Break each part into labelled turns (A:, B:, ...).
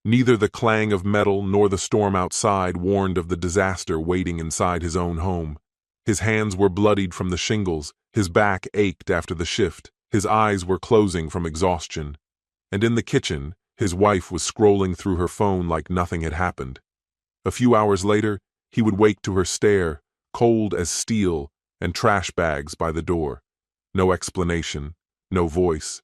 A: Neither the clang of metal nor the storm outside warned of the disaster waiting inside his own home. His hands were bloodied from the shingles, his back ached after the shift, his eyes were closing from exhaustion. And in the kitchen, his wife was scrolling through her phone like nothing had happened. A few hours later, he would wake to her stare, cold as steel, and trash bags by the door. No explanation, no voice.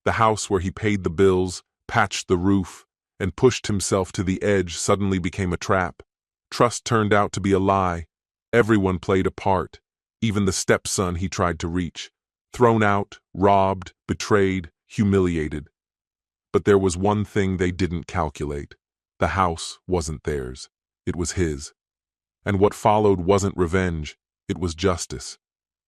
A: The house where he paid the bills, patched the roof, and pushed himself to the edge suddenly became a trap. Trust turned out to be a lie. Everyone played a part, even the stepson he tried to reach. Thrown out, robbed, betrayed, humiliated. But there was one thing they didn't calculate. The house wasn't theirs. It was his. And what followed wasn't revenge. It was justice.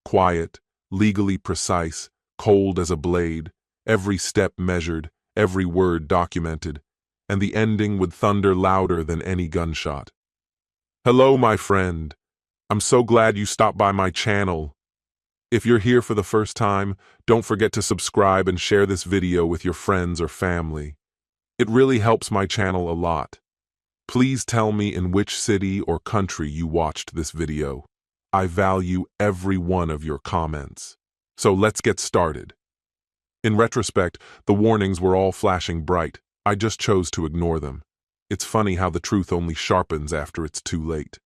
A: Quiet, legally precise, cold as a blade, every step measured, every word documented, and the ending would thunder louder than any gunshot. Hello, my friend. I'm so glad you stopped by my channel. If you're here for the first time, don't forget to subscribe and share this video with your friends or family. It really helps my channel a lot. Please tell me in which city or country you watched this video. I value every one of your comments. So let's get started. In retrospect, the warnings were all flashing bright. I just chose to ignore them. It's funny how the truth only sharpens after it's too late.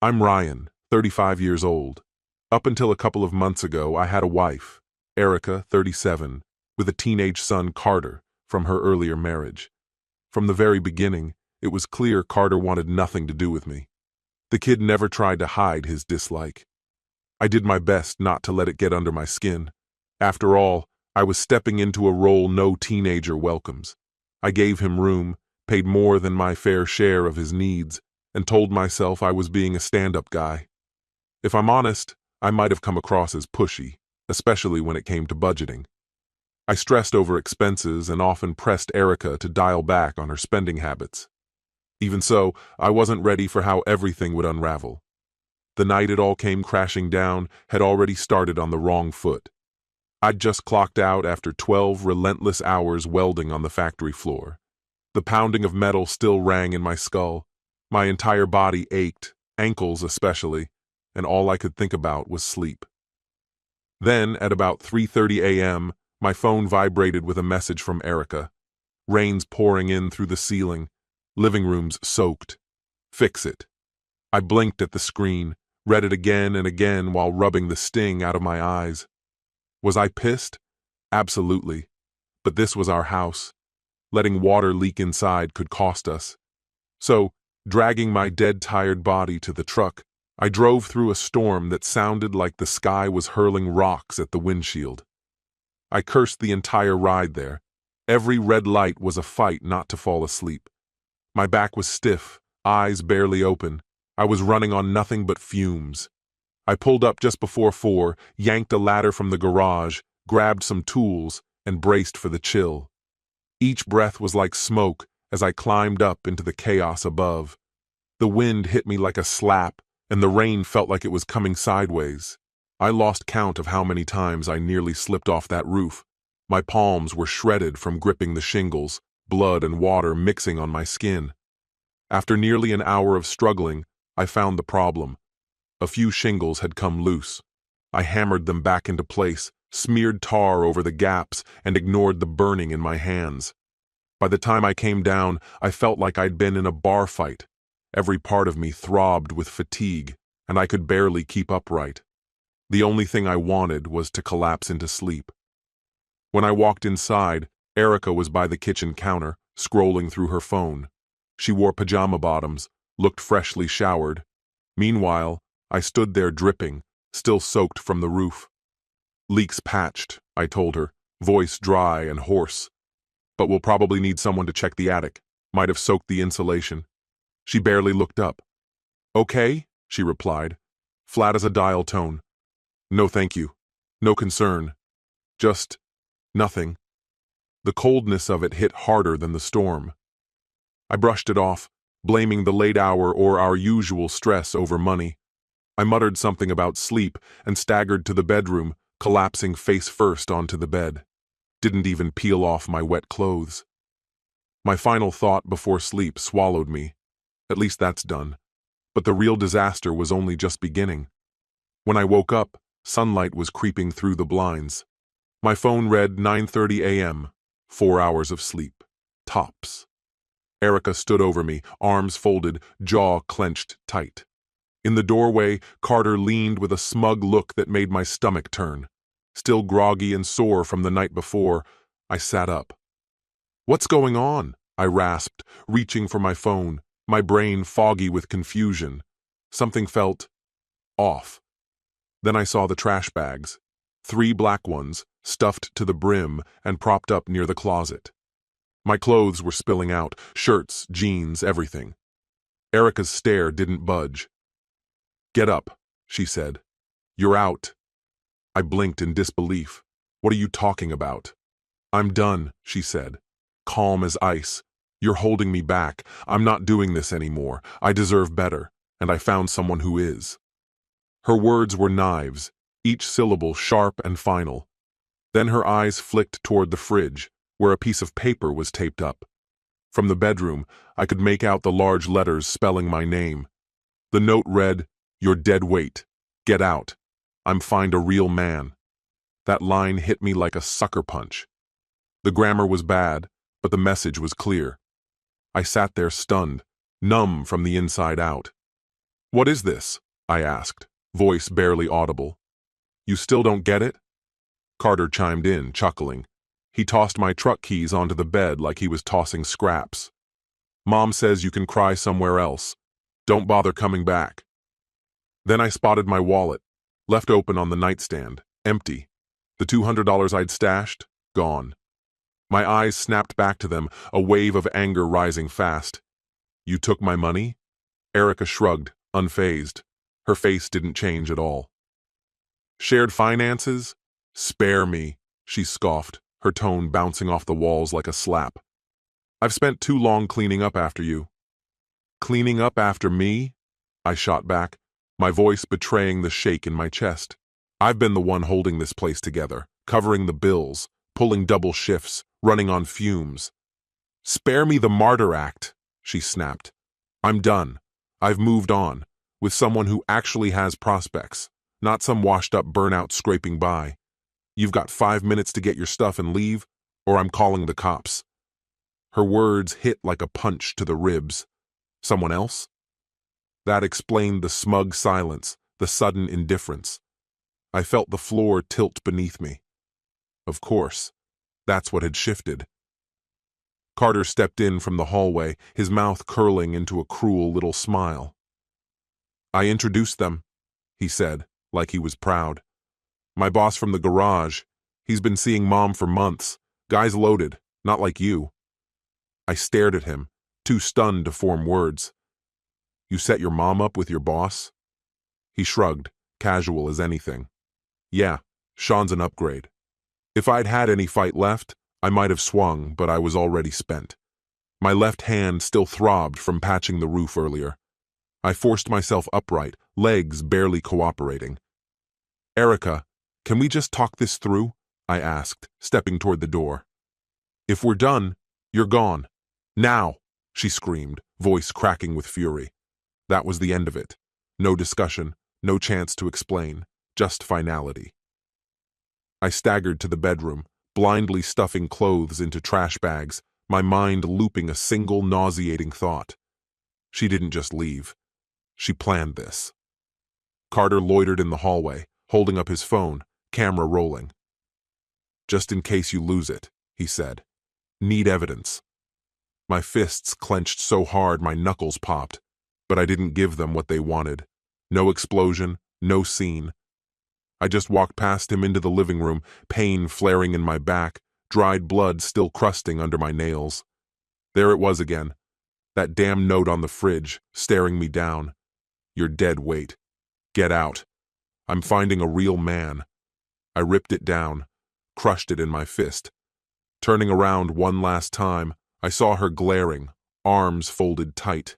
A: I'm Ryan, 35 years old. Up until a couple of months ago, I had a wife, Erica, 37, with a teenage son, Carter, from her earlier marriage. From the very beginning, it was clear Carter wanted nothing to do with me. The kid never tried to hide his dislike. I did my best not to let it get under my skin. After all, I was stepping into a role no teenager welcomes. I gave him room, paid more than my fair share of his needs, and told myself I was being a stand-up guy. If I'm honest, I might have come across as pushy, especially when it came to budgeting. I stressed over expenses and often pressed Erica to dial back on her spending habits. Even so, I wasn't ready for how everything would unravel. The night it all came crashing down had already started on the wrong foot. I'd just clocked out after 12 relentless hours welding on the factory floor. The pounding of metal still rang in my skull. My entire body ached, ankles especially, and all I could think about was sleep. Then, at about 3:30 a.m., my phone vibrated with a message from Erica. Rain's pouring in through the ceiling, living rooms soaked. Fix it. I blinked at the screen, read it again and again while rubbing the sting out of my eyes. Was I pissed? Absolutely. But this was our house. Letting water leak inside could cost us. So, dragging my dead-tired body to the truck, I drove through a storm that sounded like the sky was hurling rocks at the windshield. I cursed the entire ride there. Every red light was a fight not to fall asleep. My back was stiff, eyes barely open. I was running on nothing but fumes. I pulled up just before 4, yanked a ladder from the garage, grabbed some tools, and braced for the chill. Each breath was like smoke as I climbed up into the chaos above. The wind hit me like a slap, and the rain felt like it was coming sideways. I lost count of how many times I nearly slipped off that roof. My palms were shredded from gripping the shingles, blood and water mixing on my skin. After nearly an hour of struggling, I found the problem. A few shingles had come loose. I hammered them back into place, smeared tar over the gaps, and ignored the burning in my hands. By the time I came down, I felt like I'd been in a bar fight. Every part of me throbbed with fatigue, and I could barely keep upright. The only thing I wanted was to collapse into sleep. When I walked inside, Erica was by the kitchen counter, scrolling through her phone. She wore pajama bottoms, looked freshly showered. Meanwhile, I stood there dripping, still soaked from the roof. Leaks patched, I told her, voice dry and hoarse. But we'll probably need someone to check the attic. Might have soaked the insulation. She barely looked up. Okay, she replied, flat as a dial tone. No thank you. No concern. Just nothing. The coldness of it hit harder than the storm. I brushed it off, blaming the late hour or our usual stress over money. I muttered something about sleep and staggered to the bedroom, collapsing face first onto the bed. Didn't even peel off my wet clothes. My final thought before sleep swallowed me. At least that's done. But the real disaster was only just beginning. When I woke up, sunlight was creeping through the blinds. My phone read 9:30 a.m., 4 hours of sleep. Tops. Erica stood over me, arms folded, jaw clenched tight. In the doorway, Carter leaned with a smug look that made my stomach turn. Still groggy and sore from the night before, I sat up. "What's going on?" I rasped, reaching for my phone, my brain foggy with confusion. Something felt off. Then I saw the trash bags. 3 black ones, stuffed to the brim and propped up near the closet. My clothes were spilling out, shirts, jeans, everything. Erica's stare didn't budge. "Get up," she said. "You're out." I blinked in disbelief. "What are you talking about?" "I'm done," she said, calm as ice. "You're holding me back. I'm not doing this anymore. I deserve better, and I found someone who is." Her words were knives, each syllable sharp and final. Then her eyes flicked toward the fridge, where a piece of paper was taped up. From the bedroom, I could make out the large letters spelling my name. The note read, "You're dead weight. Get out. I'm find a real man." That line hit me like a sucker punch. The grammar was bad, but the message was clear. I sat there stunned, numb from the inside out. "What is this?" I asked, voice barely audible. "You still don't get it?" Carter chimed in, chuckling. He tossed my truck keys onto the bed like he was tossing scraps. "Mom says you can cry somewhere else. Don't bother coming back." Then I spotted my wallet, left open on the nightstand, empty. The $200 I'd stashed, gone. My eyes snapped back to them, a wave of anger rising fast. "You took my money?" Erica shrugged, unfazed. Her face didn't change at all. "Shared finances? Spare me," she scoffed, her tone bouncing off the walls like a slap. "I've spent too long cleaning up after you." "Cleaning up after me?" I shot back, my voice betraying the shake in my chest. "I've been the one holding this place together, covering the bills, pulling double shifts, running on fumes." "Spare me the martyr act," she snapped. "I'm done. I've moved on, with someone who actually has prospects, not some washed-up burnout scraping by. You've got 5 minutes to get your stuff and leave, or I'm calling the cops." Her words hit like a punch to the ribs. Someone else? That explained the smug silence, the sudden indifference. I felt the floor tilt beneath me. Of course, that's what had shifted. Carter stepped in from the hallway, his mouth curling into a cruel little smile. "I introduced them," he said, like he was proud. "My boss from the garage. He's been seeing Mom for months. Guy's loaded, not like you." I stared at him, too stunned to form words. "You set your mom up with your boss?" He shrugged, casual as anything. "Yeah, Sean's an upgrade. If I'd had any fight left, I might have swung, but I was already spent. My left hand still throbbed from patching the roof earlier. I forced myself upright, legs barely cooperating. "Erica, can we just talk this through?" I asked, stepping toward the door. "If we're done, you're gone. Now!" she screamed, voice cracking with fury. That was the end of it. No discussion, no chance to explain, just finality. I staggered to the bedroom, blindly stuffing clothes into trash bags, my mind looping a single nauseating thought. She didn't just leave. She planned this. Carter loitered in the hallway, holding up his phone, camera rolling. "Just in case you lose it," he said. "Need evidence." My fists clenched so hard my knuckles popped, but I didn't give them what they wanted. No explosion, no scene. I just walked past him into the living room, pain flaring in my back, dried blood still crusting under my nails. There it was again, that damn note on the fridge, staring me down. "You're dead weight. Get out. I'm finding a real man." I ripped it down, crushed it in my fist. Turning around one last time, I saw her glaring, arms folded tight.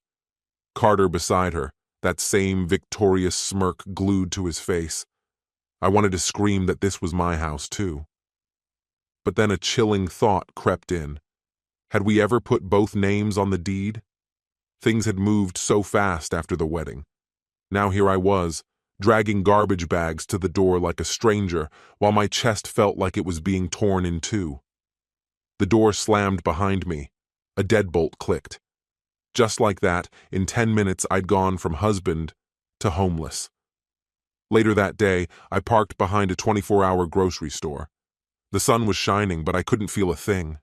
A: Carter beside her, that same victorious smirk glued to his face. I wanted to scream that this was my house too. But then a chilling thought crept in. Had we ever put both names on the deed? Things had moved so fast after the wedding. Now here I was, dragging garbage bags to the door like a stranger, while my chest felt like it was being torn in two. The door slammed behind me. A deadbolt clicked. Just like that, in 10 minutes I'd gone from husband to homeless. Later that day, I parked behind a 24-hour grocery store. The sun was shining, but I couldn't feel a thing.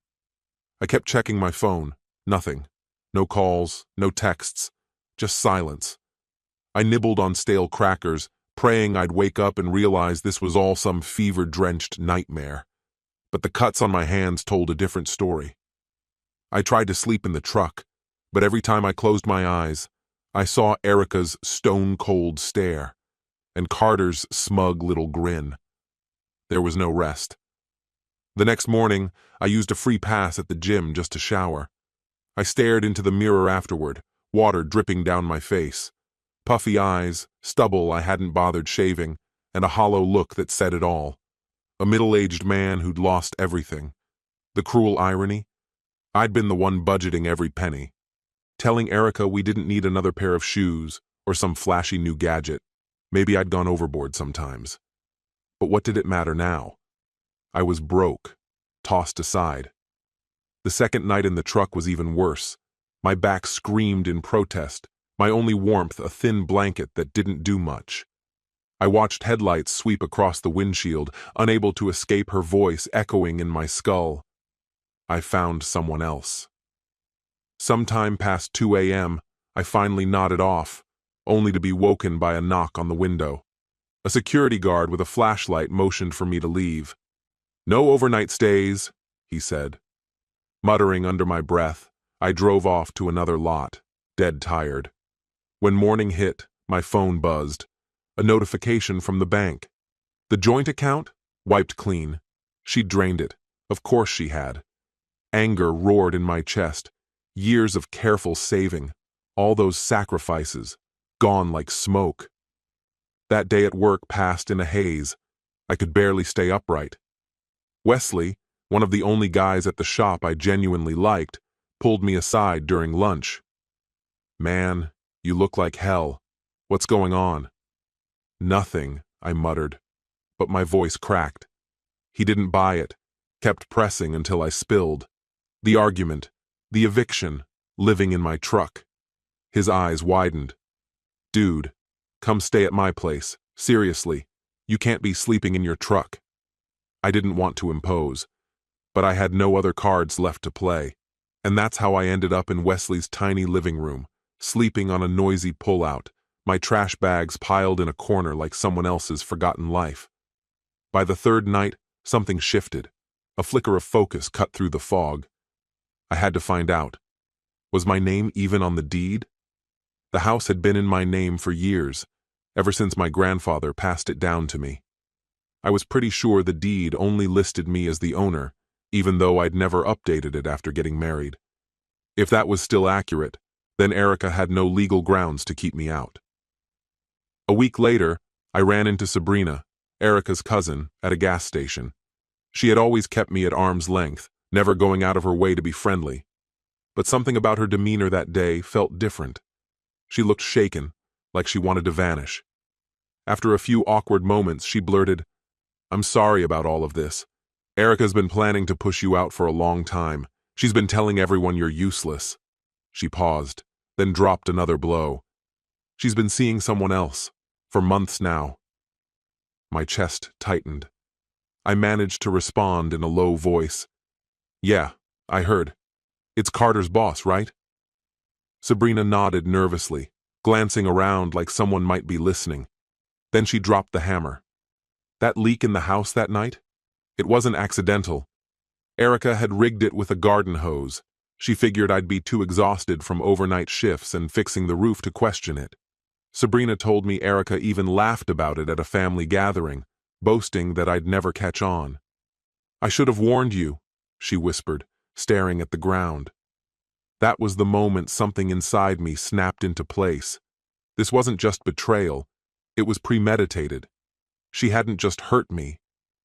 A: I kept checking my phone. Nothing. No calls, no texts, just silence. I nibbled on stale crackers, praying I'd wake up and realize this was all some fever-drenched nightmare. But the cuts on my hands told a different story. I tried to sleep in the truck, but every time I closed my eyes, I saw Erica's stone-cold stare and Carter's smug little grin. There was no rest. The next morning, I used a free pass at the gym just to shower. I stared into the mirror afterward, water dripping down my face. Puffy eyes, stubble I hadn't bothered shaving, and a hollow look that said it all. A middle-aged man who'd lost everything. The cruel irony? I'd been the one budgeting every penny, telling Erica we didn't need another pair of shoes or some flashy new gadget. Maybe I'd gone overboard sometimes. But what did it matter now? I was broke, tossed aside. The second night in the truck was even worse. My back screamed in protest, my only warmth a thin blanket that didn't do much. I watched headlights sweep across the windshield, unable to escape her voice echoing in my skull. I found someone else. Sometime past 2 a.m., I finally nodded off, only to be woken by a knock on the window. A security guard with a flashlight motioned for me to leave. "No overnight stays," he said. Muttering under my breath, I drove off to another lot, dead tired. When morning hit, my phone buzzed. A notification from the bank. The joint account? Wiped clean. She'd drained it. Of course she had. Anger roared in my chest. Years of careful saving. All those sacrifices. Gone like smoke. That day at work passed in a haze. I could barely stay upright. Wesley, one of the only guys at the shop I genuinely liked, pulled me aside during lunch. "Man, you look like hell. What's going on?" "Nothing," I muttered, but my voice cracked. He didn't buy it, kept pressing until I spilled. The argument, the eviction, living in my truck. His eyes widened. "Dude, come stay at my place. Seriously, you can't be sleeping in your truck." I didn't want to impose, but I had no other cards left to play, and that's how I ended up in Wesley's tiny living room, sleeping on a noisy pull-out, my trash bags piled in a corner like someone else's forgotten life. By the third night, something shifted. A flicker of focus cut through the fog. I had to find out. Was my name even on the deed? The house had been in my name for years, ever since my grandfather passed it down to me. I was pretty sure the deed only listed me as the owner, even though I'd never updated it after getting married. If that was still accurate, then Erica had no legal grounds to keep me out. A week later, I ran into Sabrina, Erica's cousin, at a gas station. She had always kept me at arm's length, never going out of her way to be friendly. But something about her demeanor that day felt different. She looked shaken, like she wanted to vanish. After a few awkward moments, she blurted, "I'm sorry about all of this. Erica's been planning to push you out for a long time. She's been telling everyone you're useless." She paused, then dropped another blow. "She's been seeing someone else, for months now." My chest tightened. I managed to respond in a low voice. "Yeah, I heard. It's Carter's boss, right?" Sabrina nodded nervously, glancing around like someone might be listening. Then she dropped the hammer. "That leak in the house that night? It wasn't accidental. Erica had rigged it with a garden hose. She figured I'd be too exhausted from overnight shifts and fixing the roof to question it. Sabrina told me Erica even laughed about it at a family gathering, boasting that I'd never catch on. "I should have warned you," she whispered, staring at the ground. That was the moment something inside me snapped into place. This wasn't just betrayal. It was premeditated. She hadn't just hurt me.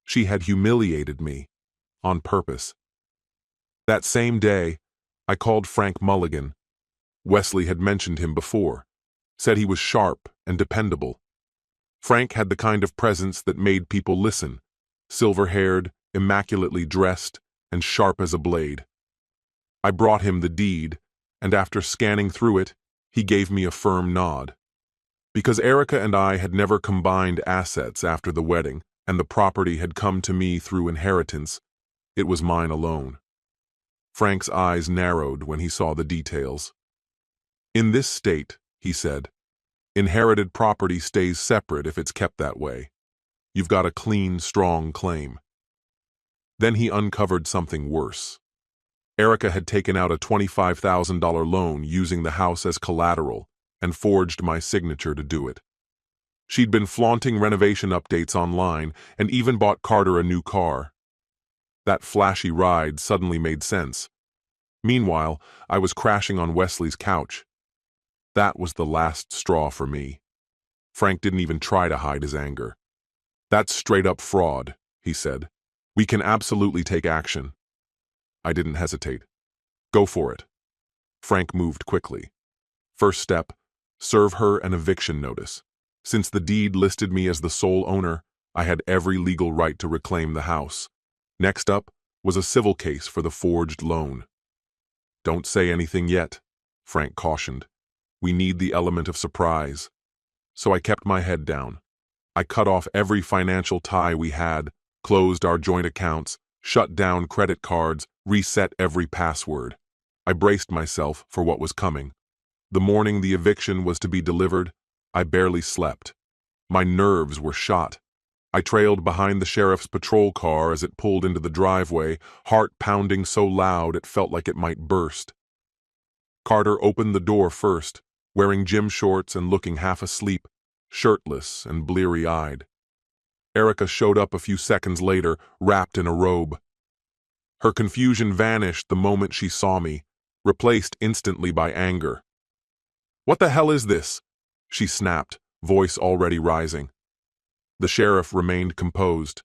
A: She had humiliated me. On purpose. That same day, I called Frank Mulligan. Wesley had mentioned him before, said he was sharp and dependable. Frank had the kind of presence that made people listen, silver-haired, immaculately dressed, and sharp as a blade. I brought him the deed, and after scanning through it, he gave me a firm nod. Because Erica and I had never combined assets after the wedding, and the property had come to me through inheritance, it was mine alone. Frank's eyes narrowed when he saw the details. In this state, he said, inherited property stays separate if it's kept that way. You've got a clean, strong claim. Then he uncovered something worse. Erica had taken out a $25,000 loan using the house as collateral and forged my signature to do it. She'd been flaunting renovation updates online and even bought Carter a new car. That flashy ride suddenly made sense. Meanwhile, I was crashing on Wesley's couch. That was the last straw for me. Frank didn't even try to hide his anger. That's straight-up fraud, he said. We can absolutely take action. I didn't hesitate. Go for it. Frank moved quickly. First step, serve her an eviction notice. Since the deed listed me as the sole owner, I had every legal right to reclaim the house. Next up was a civil case for the forged loan. Don't say anything yet, Frank cautioned. We need the element of surprise. So I kept my head down. I cut off every financial tie we had, closed our joint accounts, shut down credit cards, reset every password. I braced myself for what was coming. The morning the eviction was to be delivered, I barely slept. My nerves were shot. I trailed behind the sheriff's patrol car as it pulled into the driveway, heart pounding so loud it felt like it might burst. Carter opened the door first, wearing gym shorts and looking half asleep, shirtless and bleary-eyed. Erica showed up a few seconds later, wrapped in a robe. Her confusion vanished the moment she saw me, replaced instantly by anger. "What the hell is this?" she snapped, voice already rising. The sheriff remained composed.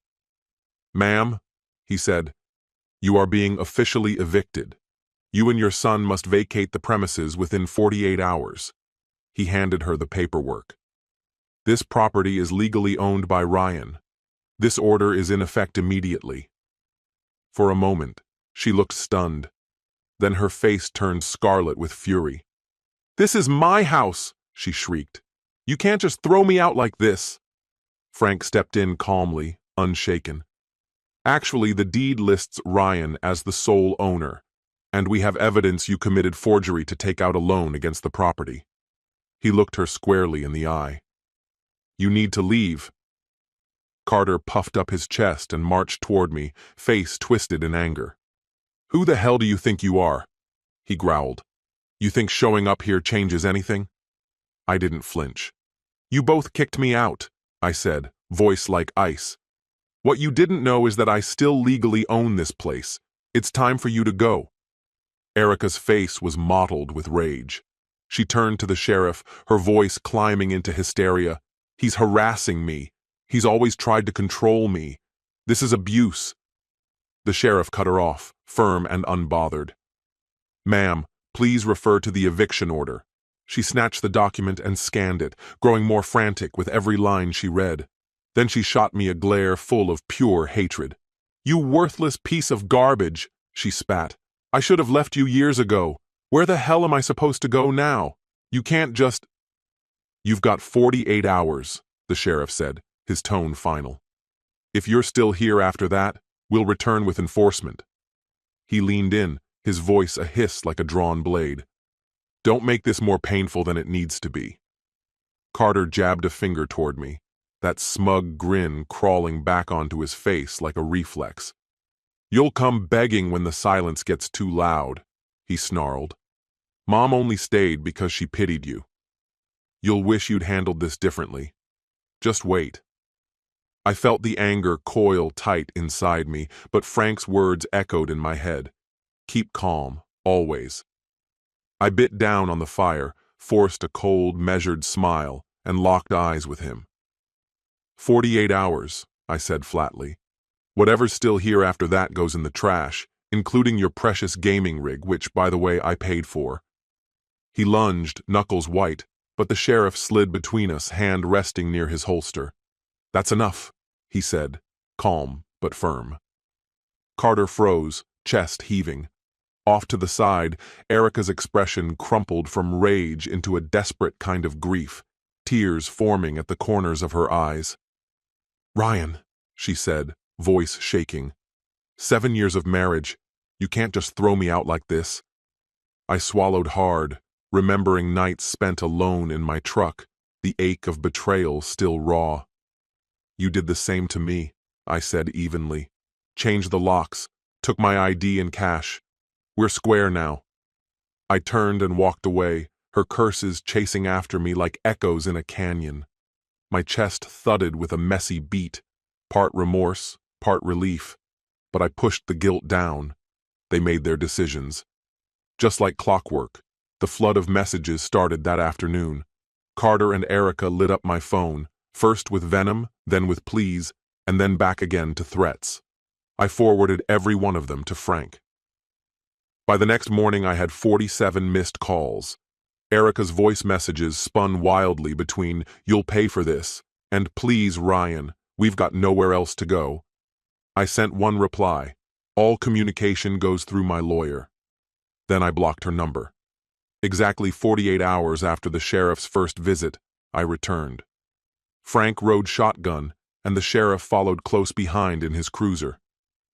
A: "Ma'am," he said, "you are being officially evicted. You and your son must vacate the premises within 48 hours. He handed her the paperwork. "This property is legally owned by Ryan. This order is in effect immediately." For a moment, she looked stunned. Then her face turned scarlet with fury. "This is my house," she shrieked. "You can't just throw me out like this." Frank stepped in calmly, unshaken. "Actually, the deed lists Ryan as the sole owner, and we have evidence you committed forgery to take out a loan against the property." He looked her squarely in the eye. "You need to leave." Carter puffed up his chest and marched toward me, face twisted in anger. "Who the hell do you think you are?" he growled. "You think showing up here changes anything?" I didn't flinch. "You both kicked me out," I said, voice like ice. "What you didn't know is that I still legally own this place. It's time for you to go." Erica's face was mottled with rage. She turned to the sheriff, her voice climbing into hysteria. "He's harassing me. He's always tried to control me. This is abuse." The sheriff cut her off, firm and unbothered. "Ma'am, please refer to the eviction order." She snatched the document and scanned it, growing more frantic with every line she read. Then she shot me a glare full of pure hatred. "You worthless piece of garbage," she spat. "I should have left you years ago. Where the hell am I supposed to go now? You can't just—" "You've got 48 hours, the sheriff said, his tone final. "If you're still here after that, we'll return with enforcement." He leaned in, his voice a hiss like a drawn blade. "Don't make this more painful than it needs to be." Carter jabbed a finger toward me, that smug grin crawling back onto his face like a reflex. "You'll come begging when the silence gets too loud," he snarled. "Mom only stayed because she pitied you. You'll wish you'd handled this differently. Just wait." I felt the anger coil tight inside me, but Frank's words echoed in my head. Keep calm, always. I bit down on the fire, forced a cold, measured smile, and locked eyes with him. 48 hours, I said flatly. Whatever's still here after that goes in the trash, including your precious gaming rig, which, by the way, I paid for." He lunged, knuckles white, but the sheriff slid between us, hand resting near his holster. "That's enough," he said, calm but firm. Carter froze, chest heaving. Off to the side, Erica's expression crumpled from rage into a desperate kind of grief, tears forming at the corners of her eyes. "Ryan," she said, voice shaking. 7 years of marriage. You can't just throw me out like this." I swallowed hard, remembering nights spent alone in my truck, the ache of betrayal still raw. "You did the same to me," I said evenly. "Changed the locks, took my ID and cash. We're square now." I turned and walked away, her curses chasing after me like echoes in a canyon. My chest thudded with a messy beat, part remorse, part relief. But I pushed the guilt down. They made their decisions. Just like clockwork, the flood of messages started that afternoon. Carter and Erica lit up my phone, first with venom, then with pleas, and then back again to threats. I forwarded every one of them to Frank. By the next morning, I had 47 missed calls. Erica's voice messages spun wildly between "you'll pay for this" and "please, Ryan, we've got nowhere else to go." I sent one reply: "All communication goes through my lawyer." Then I blocked her number. Exactly 48 hours after the sheriff's first visit, I returned. Frank rode shotgun, and the sheriff followed close behind in his cruiser.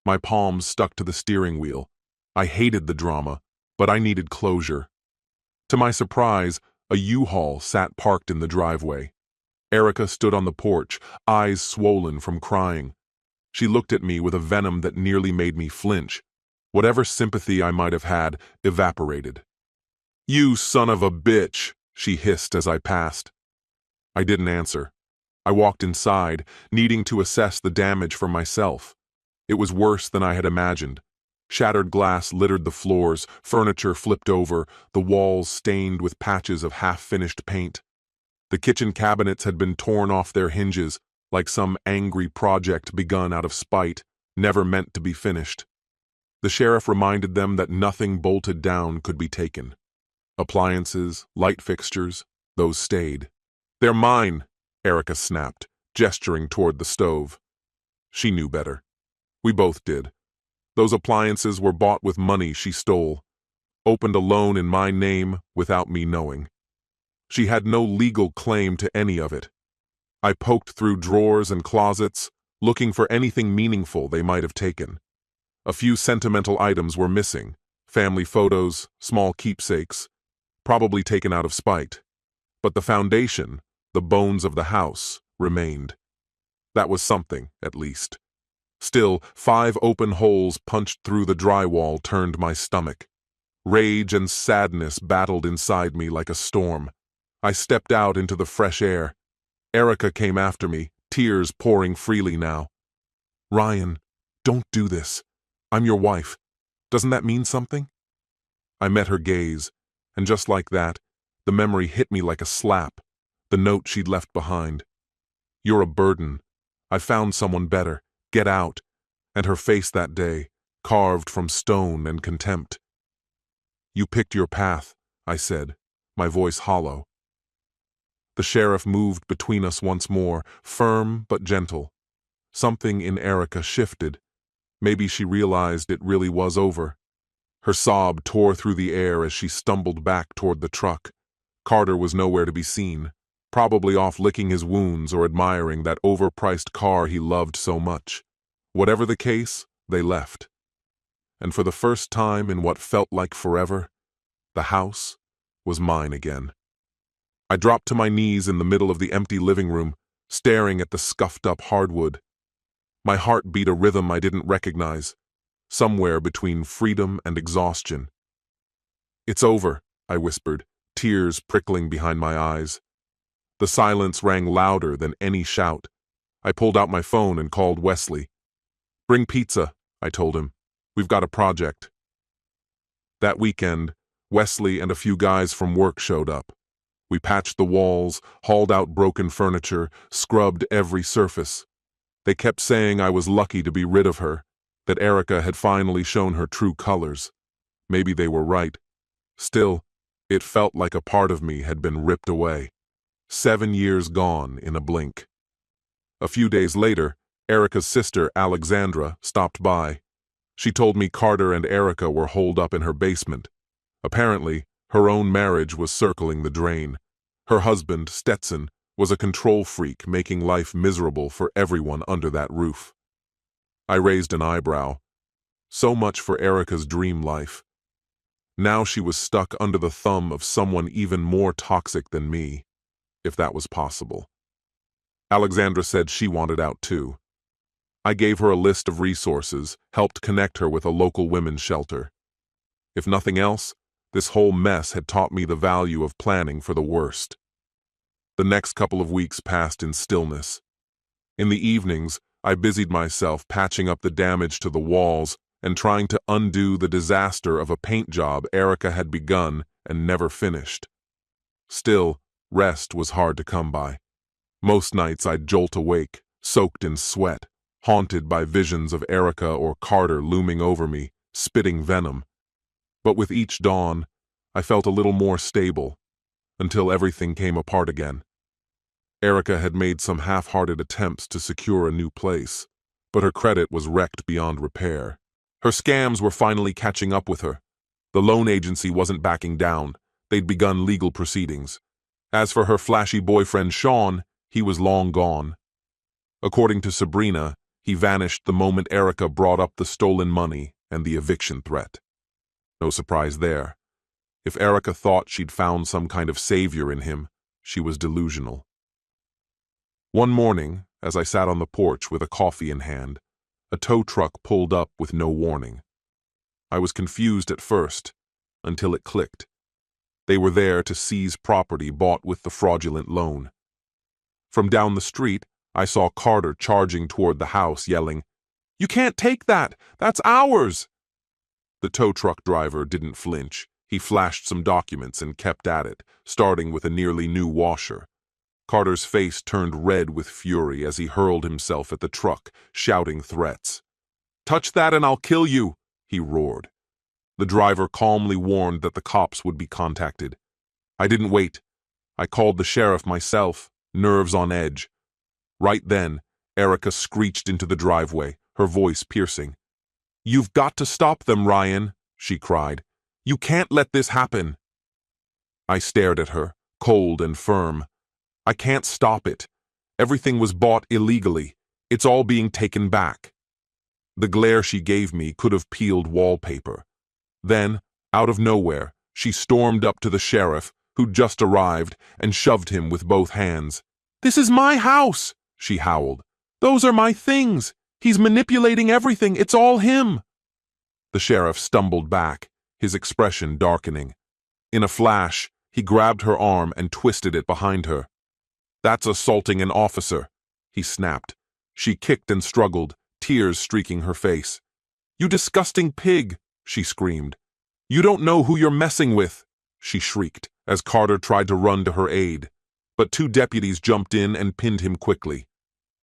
A: My palms stuck to the steering wheel. I hated the drama, but I needed closure. To my surprise, a U-Haul sat parked in the driveway. Erica stood on the porch, eyes swollen from crying. She looked at me with a venom that nearly made me flinch. Whatever sympathy I might have had evaporated. "You son of a bitch," she hissed as I passed. I didn't answer. I walked inside, needing to assess the damage for myself. It was worse than I had imagined. Shattered glass littered the floors, furniture flipped over, the walls stained with patches of half-finished paint. The kitchen cabinets had been torn off their hinges, like some angry project begun out of spite, never meant to be finished. The sheriff reminded them that nothing bolted down could be taken. Appliances, light fixtures, those stayed. "They're mine," Erica snapped, gesturing toward the stove. She knew better. We both did. Those appliances were bought with money she stole, opened a loan in my name without me knowing. She had no legal claim to any of it. I poked through drawers and closets, looking for anything meaningful they might have taken. A few sentimental items were missing, family photos, small keepsakes, probably taken out of spite. But the foundation, the bones of the house, remained. That was something, at least. Still, 5 open holes punched through the drywall turned my stomach. Rage and sadness battled inside me like a storm. I stepped out into the fresh air. Erica came after me, tears pouring freely now. "Ryan, don't do this. I'm your wife. Doesn't that mean something?" I met her gaze, and just like that, the memory hit me like a slap, the note she'd left behind. "You're a burden. I found someone better. Get out." And her face that day, carved from stone and contempt. "You picked your path," I said, my voice hollow. The sheriff moved between us once more, firm but gentle. Something in Erica shifted. Maybe she realized it really was over. Her sob tore through the air as she stumbled back toward the truck. Carter was nowhere to be seen, probably off licking his wounds or admiring that overpriced car he loved so much. Whatever the case, they left. And for the first time in what felt like forever, the house was mine again. I dropped to my knees in the middle of the empty living room, staring at the scuffed-up hardwood. My heart beat a rhythm I didn't recognize, somewhere between freedom and exhaustion. "It's over," I whispered, tears prickling behind my eyes. The silence rang louder than any shout. I pulled out my phone and called Wesley. "Bring pizza," I told him. "We've got a project." That weekend, Wesley and a few guys from work showed up. We patched the walls, hauled out broken furniture, scrubbed every surface. They kept saying I was lucky to be rid of her, that Erica had finally shown her true colors. Maybe they were right. Still, it felt like a part of me had been ripped away. 7 years gone in a blink. A few days later, Erica's sister, Alexandra, stopped by. She told me Carter and Erica were holed up in her basement. Apparently, her own marriage was circling the drain. Her husband, Stetson, was a control freak, making life miserable for everyone under that roof. I raised an eyebrow. So much for Erica's dream life. Now she was stuck under the thumb of someone even more toxic than me, if that was possible. Alexandra said she wanted out too. I gave her a list of resources, helped connect her with a local women's shelter. If nothing else, this whole mess had taught me the value of planning for the worst. The next couple of weeks passed in stillness. In the evenings, I busied myself patching up the damage to the walls and trying to undo the disaster of a paint job Erica had begun and never finished. Still, rest was hard to come by. Most nights I'd jolt awake, soaked in sweat, haunted by visions of Erica or Carter looming over me, spitting venom. But with each dawn, I felt a little more stable, until everything came apart again. Erica had made some half-hearted attempts to secure a new place, but her credit was wrecked beyond repair. Her scams were finally catching up with her. The loan agency wasn't backing down. They'd begun legal proceedings. As for her flashy boyfriend Sean, he was long gone. According to Sabrina, he vanished the moment Erica brought up the stolen money and the eviction threat. No surprise there. If Erica thought she'd found some kind of savior in him, she was delusional. One morning, as I sat on the porch with a coffee in hand, a tow truck pulled up with no warning. I was confused at first, until it clicked. They were there to seize property bought with the fraudulent loan. From down the street, I saw Carter charging toward the house, yelling, "You can't take that! That's ours!" The tow truck driver didn't flinch. He flashed some documents and kept at it, starting with a nearly new washer. Carter's face turned red with fury as he hurled himself at the truck, shouting threats. "Touch that and I'll kill you!" he roared. The driver calmly warned that the cops would be contacted. I didn't wait. I called the sheriff myself, nerves on edge. Right then, Erica screeched into the driveway, her voice piercing. "You've got to stop them, Ryan," she cried. "You can't let this happen." I stared at her, cold and firm. "I can't stop it. Everything was bought illegally. It's all being taken back." The glare she gave me could have peeled wallpaper. Then, out of nowhere, she stormed up to the sheriff, who'd just arrived, and shoved him with both hands. "This is my house," she howled. "Those are my things. He's manipulating everything. It's all him." The sheriff stumbled back, his expression darkening. In a flash, he grabbed her arm and twisted it behind her. "That's assaulting an officer," he snapped. She kicked and struggled, tears streaking her face. "You disgusting pig," she screamed. "You don't know who you're messing with," she shrieked, as Carter tried to run to her aid. But 2 deputies jumped in and pinned him quickly.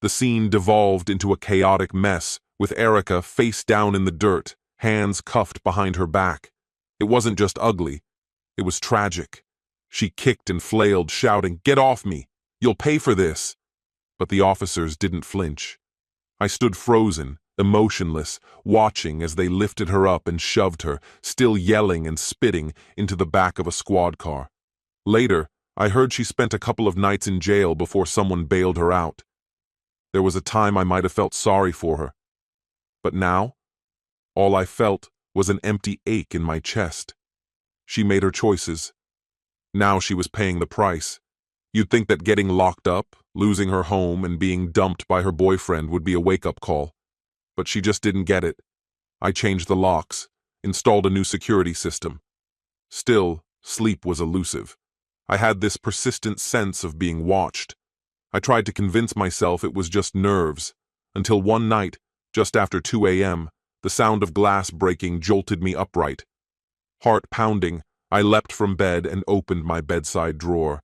A: The scene devolved into a chaotic mess, with Erica face down in the dirt, hands cuffed behind her back. It wasn't just ugly, it was tragic. She kicked and flailed, shouting, "Get off me! You'll pay for this!" But the officers didn't flinch. I stood frozen, emotionless, watching as they lifted her up and shoved her, still yelling and spitting, into the back of a squad car. Later, I heard she spent a couple of nights in jail before someone bailed her out. There was a time I might have felt sorry for her. But now, all I felt was an empty ache in my chest. She made her choices. Now she was paying the price. You'd think that getting locked up, losing her home, and being dumped by her boyfriend would be a wake-up call. But she just didn't get it. I changed the locks, installed a new security system. Still, sleep was elusive. I had this persistent sense of being watched. I tried to convince myself it was just nerves, until one night, just after 2 a.m., the sound of glass breaking jolted me upright. Heart pounding, I leapt from bed and opened my bedside drawer.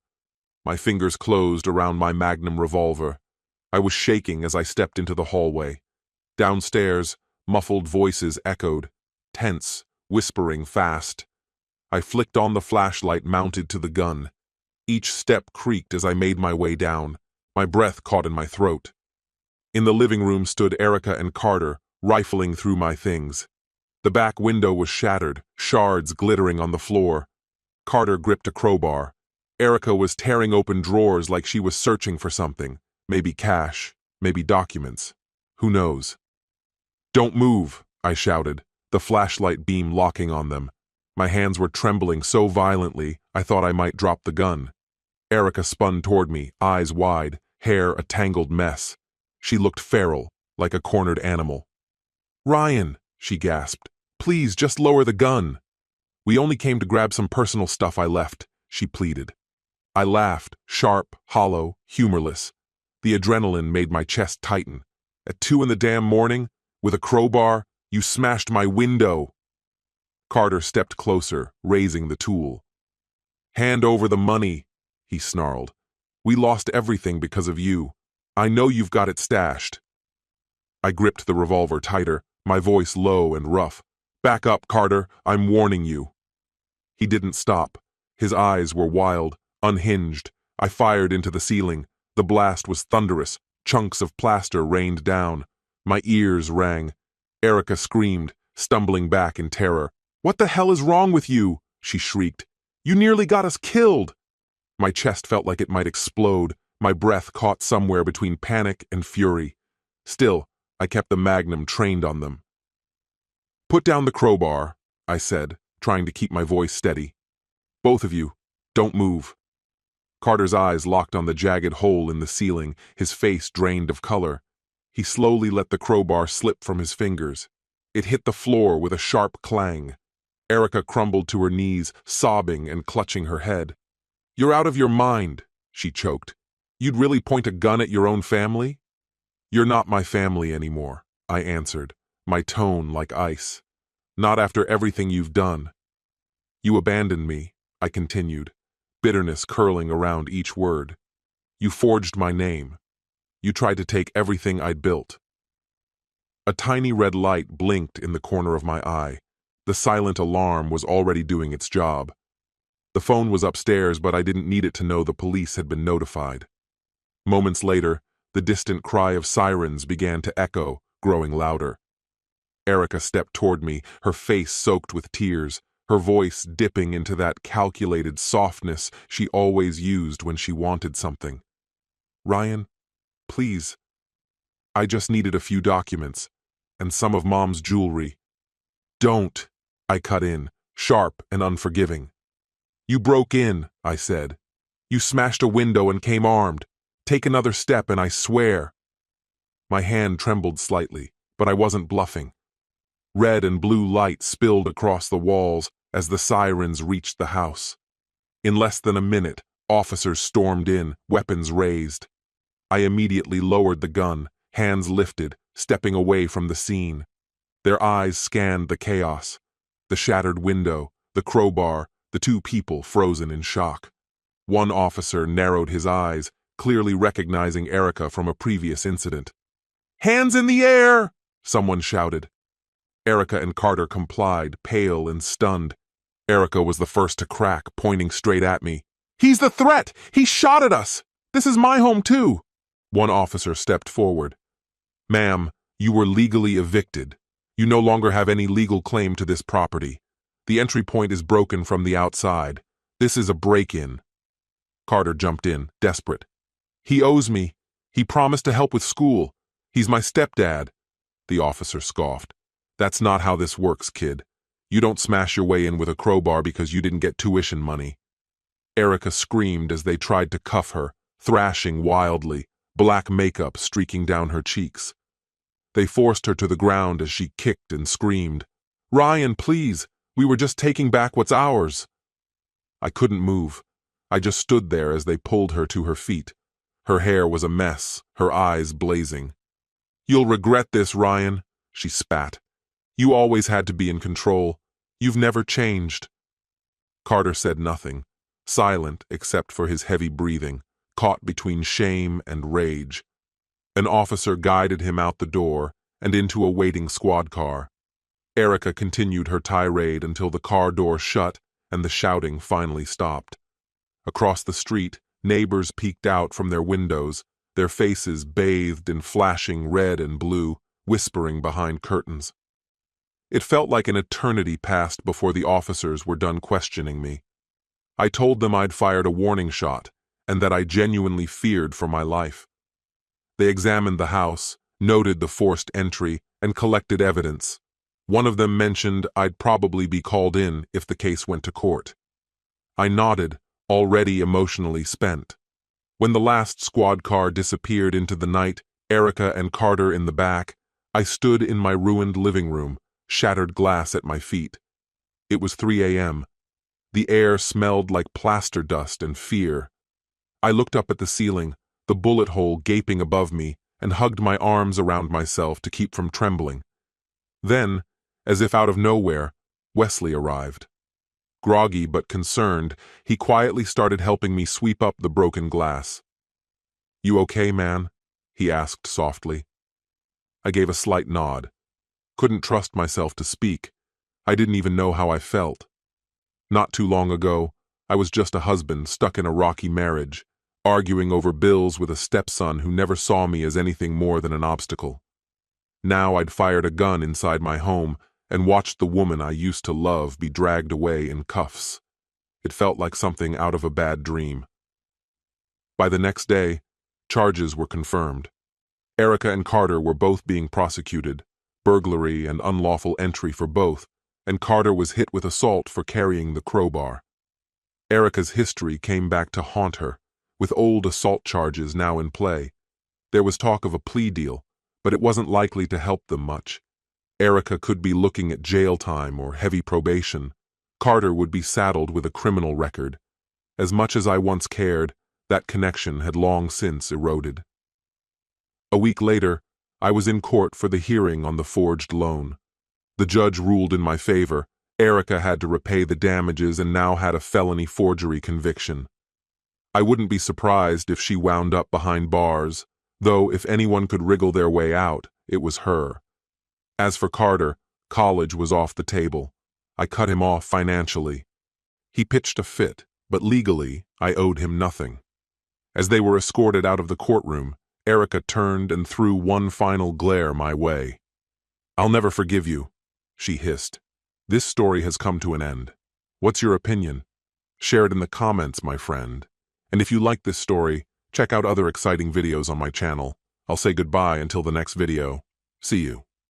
A: My fingers closed around my Magnum revolver. I was shaking as I stepped into the hallway. Downstairs, Muffled voices echoed, tense, whispering fast. I flicked on the flashlight mounted to the gun. Each step creaked as I made my way down. My breath caught in my throat. In the living room stood Erica and Carter, rifling through my things. The back window was shattered, shards glittering on the floor. Carter gripped a crowbar. Erica was tearing open drawers like she was searching for something. Maybe cash, maybe documents. Who knows? "Don't move," I shouted, the flashlight beam locking on them. My hands were trembling so violently I thought I might drop the gun. Erica spun toward me, eyes wide, hair a tangled mess. She looked feral, like a cornered animal. "Ryan," she gasped, "please just lower the gun." "We only came to grab some personal stuff I left," she pleaded. I laughed, sharp, hollow, humorless. The adrenaline made my chest tighten. "At 2 in the damn morning, with a crowbar, you smashed my window." Carter stepped closer, raising the tool. "Hand over the money," he snarled. "We lost everything because of you. I know you've got it stashed." I gripped the revolver tighter, my voice low and rough. "Back up, Carter, I'm warning you." He didn't stop. His eyes were wild, unhinged. I fired into the ceiling. The blast was thunderous. Chunks of plaster rained down. My ears rang. Erica screamed, stumbling back in terror. "What the hell is wrong with you?" she shrieked. "You nearly got us killed." My chest felt like it might explode. My breath caught somewhere between panic and fury. Still, I kept the magnum trained on them. "Put down the crowbar," I said, trying to keep my voice steady. "Both of you, don't move." Carter's eyes locked on the jagged hole in the ceiling, his face drained of color. He slowly let the crowbar slip from his fingers. It hit the floor with a sharp clang. Erica crumbled to her knees, sobbing and clutching her head. "You're out of your mind," she choked. "You'd really point a gun at your own family?" "You're not my family anymore," I answered, my tone like ice. "Not after everything you've done." "You abandoned me," I continued, bitterness curling around each word. "You forged my name. You tried to take everything I'd built." A tiny red light blinked in the corner of my eye. The silent alarm was already doing its job. The phone was upstairs, but I didn't need it to know the police had been notified. Moments later, the distant cry of sirens began to echo, growing louder. Erica stepped toward me, her face soaked with tears, her voice dipping into that calculated softness she always used when she wanted something. "Ryan, please. I just needed a few documents, and some of Mom's jewelry." "Don't," I cut in, sharp and unforgiving. "You broke in," I said. "You smashed a window and came armed. Take another step and I swear." My hand trembled slightly, but I wasn't bluffing. Red and blue light spilled across the walls as the sirens reached the house. In less than a minute, officers stormed in, weapons raised. I immediately lowered the gun, hands lifted, stepping away from the scene. Their eyes scanned the chaos. The shattered window, the crowbar, the two people frozen in shock. One officer narrowed his eyes, clearly recognizing Erica from a previous incident. "Hands in the air!" someone shouted. Erica and Carter complied, pale and stunned. Erica was the first to crack, pointing straight at me. "He's the threat! He shot at us! This is my home too!" One officer stepped forward. "Ma'am, you were legally evicted. You no longer have any legal claim to this property. The entry point is broken from the outside. This is a break-in." Carter jumped in, desperate. "He owes me. He promised to help with school. He's my stepdad." The officer scoffed. "That's not how this works, kid. You don't smash your way in with a crowbar because you didn't get tuition money." Erica screamed as they tried to cuff her, thrashing wildly, black makeup streaking down her cheeks. They forced her to the ground as she kicked and screamed. "Ryan, please, we were just taking back what's ours." I couldn't move. I just stood there as they pulled her to her feet. Her hair was a mess, her eyes blazing. "You'll regret this, Ryan," she spat. "You always had to be in control. You've never changed." Carter said nothing, silent except for his heavy breathing, caught between shame and rage. An officer guided him out the door, and into a waiting squad car. Erica continued her tirade until the car door shut and the shouting finally stopped. Across the street, neighbors peeked out from their windows, their faces bathed in flashing red and blue, whispering behind curtains. It felt like an eternity passed before the officers were done questioning me. I told them I'd fired a warning shot and that I genuinely feared for my life. They examined the house, noted the forced entry, and collected evidence. One of them mentioned I'd probably be called in if the case went to court. I nodded, already emotionally spent. When the last squad car disappeared into the night, Erica and Carter in the back, I stood in my ruined living room, shattered glass at my feet. It was 3 a.m. The air smelled like plaster dust and fear. I looked up at the ceiling, the bullet hole gaping above me, and hugged my arms around myself to keep from trembling. Then, as if out of nowhere, Wesley arrived. Groggy but concerned, he quietly started helping me sweep up the broken glass. "You okay, man?" he asked softly. I gave a slight nod. Couldn't trust myself to speak. I didn't even know how I felt. Not too long ago, I was just a husband stuck in a rocky marriage, arguing over bills with a stepson who never saw me as anything more than an obstacle. Now I'd fired a gun inside my home and watched the woman I used to love be dragged away in cuffs. It felt like something out of a bad dream. By the next day, charges were confirmed. Erica and Carter were both being prosecuted, burglary and unlawful entry for both, and Carter was hit with assault for carrying the crowbar. Erica's history came back to haunt her, with old assault charges now in play. There was talk of a plea deal, but it wasn't likely to help them much. Erica could be looking at jail time or heavy probation. Carter would be saddled with a criminal record. As much as I once cared, that connection had long since eroded. A week later, I was in court for the hearing on the forged loan. The judge ruled in my favor. Erica had to repay the damages and now had a felony forgery conviction. I wouldn't be surprised if she wound up behind bars, though if anyone could wriggle their way out, it was her. As for Carter, college was off the table. I cut him off financially. He pitched a fit, but legally, I owed him nothing. As they were escorted out of the courtroom, Erica turned and threw one final glare my way. "I'll never forgive you," she hissed. "This story has come to an end. What's your opinion? Share it in the comments, my friend. And if you like this story, check out other exciting videos on my channel. I'll say goodbye until the next video. See you.